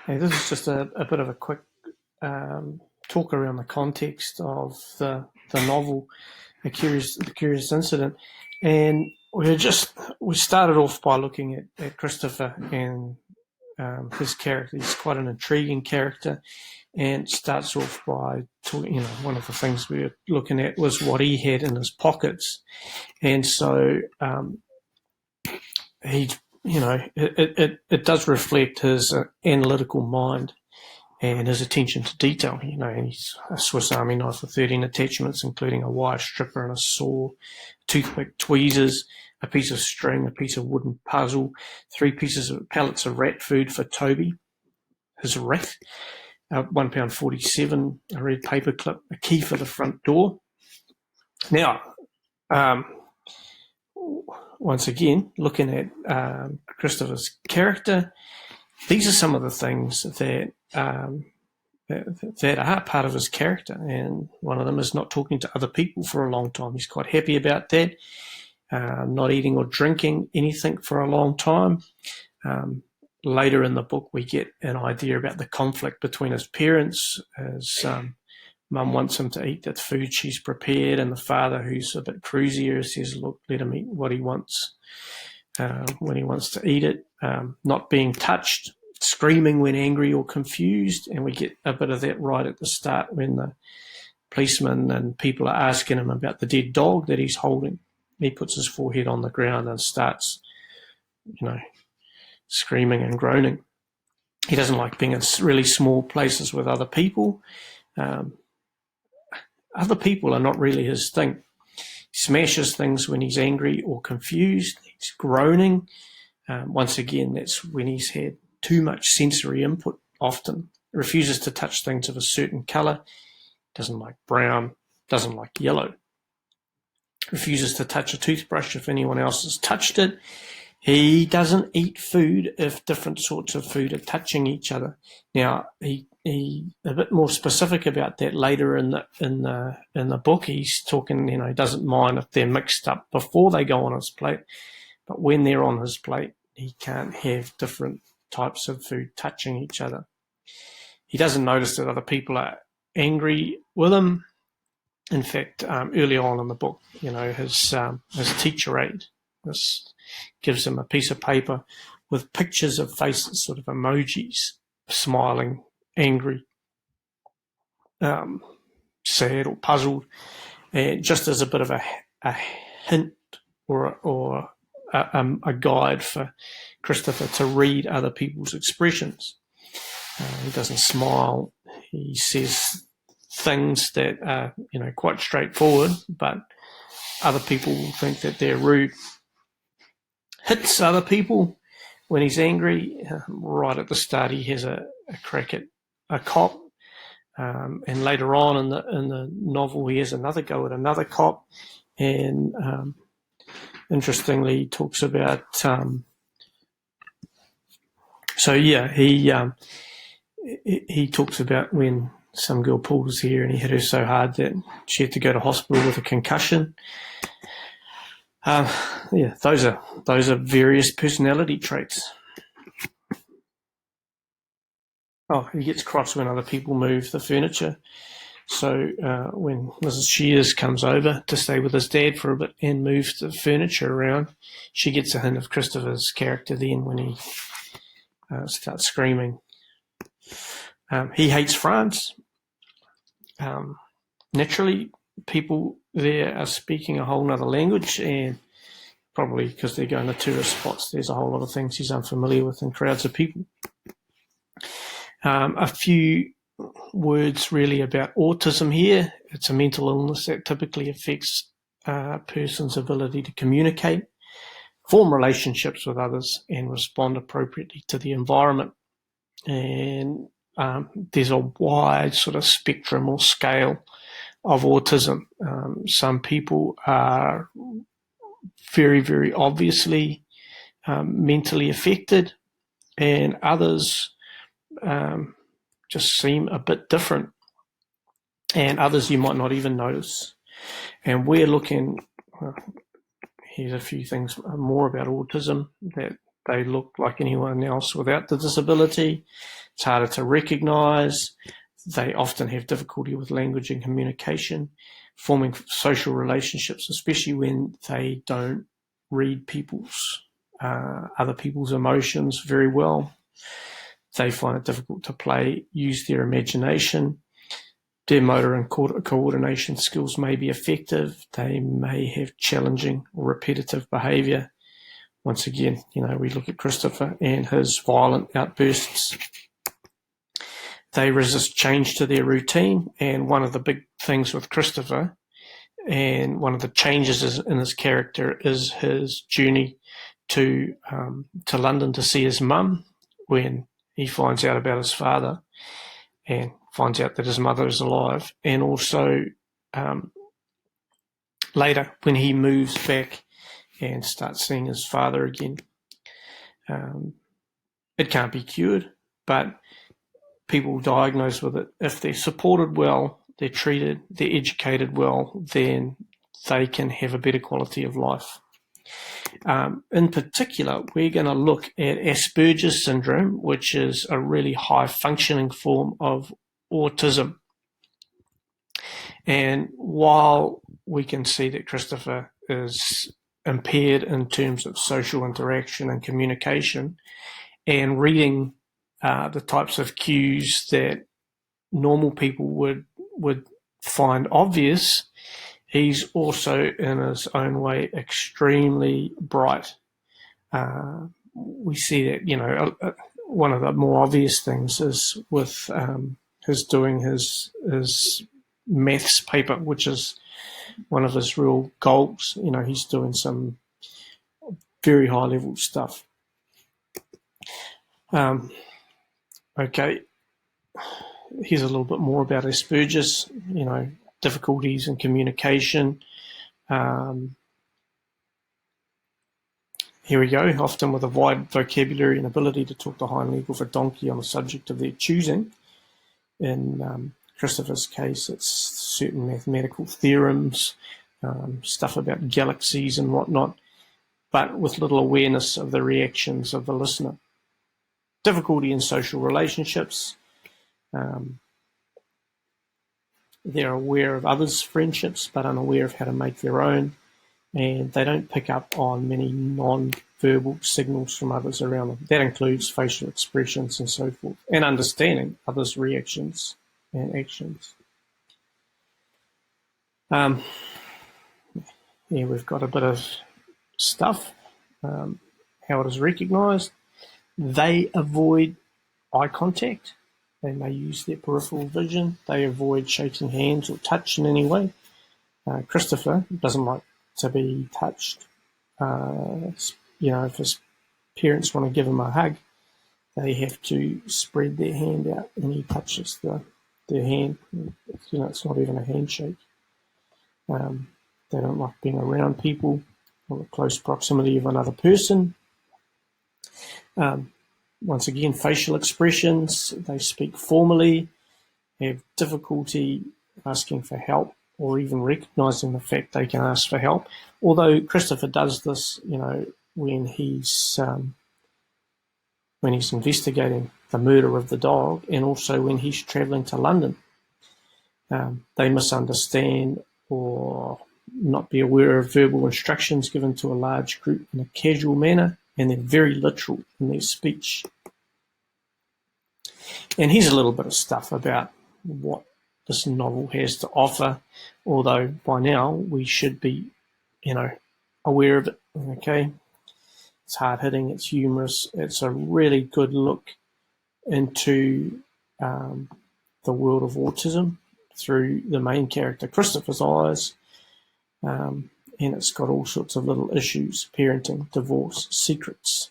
Hey, this is just a bit of a quick talk around the context of the novel, the Curious Incident, and we started off by looking at Christopher and his character. He's quite an intriguing character, and starts off by talking. One of the things we were looking at was what he had in his pockets, and so he, it does reflect his analytical mind and his attention to detail. He's a Swiss Army knife with 13 attachments, including a wire stripper and a saw, toothpick, tweezers, a piece of string, a piece of wooden puzzle, 3 pallets of rat food for Toby, his rat, £1.47, a red paperclip, a key for the front door. Now, once again, looking at Christopher's character, these are some of the things that are part of his character, and one of them is not talking to other people for a long time. He's quite happy about that. Not eating or drinking anything for a long time. Later in the book, we get an idea about the conflict between his parents. His mum wants him to eat the food she's prepared, and the father, who's a bit cruisier, says, look, let him eat what he wants when he wants to eat it. Not being touched, screaming when angry or confused, and we get a bit of that right at the start when the policeman and people are asking him about the dead dog that he's holding. He puts his forehead on the ground and starts, screaming and groaning. He doesn't like being in really small places with other people. Other people are not really his thing. He smashes things when he's angry or confused. He's groaning. Once again, that's when he's had too much sensory input often. Refuses to touch things of a certain colour. Doesn't like brown. Doesn't like yellow. Refuses to touch a toothbrush if anyone else has touched it. He doesn't eat food if different sorts of food are touching each other. Now, he a bit more specific about that later in the book. He's talking, he doesn't mind if they're mixed up before they go on his plate, but when they're on his plate, he can't have different types of food touching each other. He doesn't notice that other people are angry with him. In fact, early on in the book, his teacher aide, this gives him a piece of paper with pictures of faces, sort of emojis, smiling, angry, sad or puzzled, and just as a bit of a hint or a guide for Christopher to read other people's expressions. He doesn't smile. He says things that are, quite straightforward, but other people will think that they're rude. Hits other people when he's angry. Right at the start, he has a crack at a cop, and later on in the novel, he has another go at another cop. And interestingly, he talks about. He talks about when some girl pulled his hair and he hit her so hard that she had to go to hospital with a concussion. Those are various personality traits. Oh, he gets cross when other people move the furniture. So when Mrs. Shears comes over to stay with his dad for a bit and moves the furniture around, she gets a hint of Christopher's character then when he starts screaming. He hates France. Naturally, people there are speaking a whole other language, and probably because they're going to tourist spots, there's a whole lot of things he's unfamiliar with in crowds of people. A few words really about autism here. It's a mental illness that typically affects a person's ability to communicate, form relationships with others, and respond appropriately to the environment. And there's a wide sort of spectrum or scale of autism. Some people are very, very obviously mentally affected, and others just seem a bit different, and others you might not even notice. And we're looking, here's a few things more about autism, that they look like anyone else without the disability. It's harder to recognise. They often have difficulty with language and communication, forming social relationships, especially when they don't read other people's emotions very well. They find it difficult to use their imagination. Their motor and coordination skills may be affected. They may have challenging or repetitive behaviour. Once again, we look at Christopher and his violent outbursts. They resist change to their routine, and one of the big things with Christopher and one of the changes in his character is his journey to London to see his mum when he finds out about his father and finds out that his mother is alive, and also later when he moves back and starts seeing his father again. It can't be cured, but people diagnosed with it, if they're supported well, they're treated, they're educated well, then they can have a better quality of life. In particular, we're going to look at Aspergers syndrome, which is a really high-functioning form of autism. And while we can see that Christopher is impaired in terms of social interaction and communication and reading the types of cues that normal people would find obvious, he's also, in his own way, extremely bright. We see that, one of the more obvious things is with his doing his maths paper, which is one of his real goals. He's doing some very high level stuff. Okay, here's a little bit more about Asperger's, difficulties in communication. Here we go, often with a wide vocabulary and ability to talk the hind leg of a donkey on a subject of their choosing. In Christopher's case, it's certain mathematical theorems, stuff about galaxies and whatnot, but with little awareness of the reactions of the listener. Difficulty in social relationships. They're aware of others' friendships, but unaware of how to make their own, and they don't pick up on many non-verbal signals from others around them. That includes facial expressions and so forth, and understanding others' reactions and actions. Here we've got a bit of stuff, how it is recognised. They avoid eye contact. They may use their peripheral vision. They avoid shaking hands or touch in any way. Christopher doesn't like to be touched. If his parents want to give him a hug, they have to spread their hand out, and he touches their hand. It's not even a handshake. They don't like being around people or the close proximity of another person. Once again, facial expressions. They speak formally, have difficulty asking for help or even recognising the fact they can ask for help. Although Christopher does this, when he's investigating the murder of the dog, and also when he's travelling to London. They misunderstand or not be aware of verbal instructions given to a large group in a casual manner, and they're very literal in their speech. And here's a little bit of stuff about what this novel has to offer, although by now we should be, aware of it, okay? It's hard-hitting, it's humorous, it's a really good look into the world of autism through the main character, Christopher's eyes, and it's got all sorts of little issues: parenting, divorce, secrets,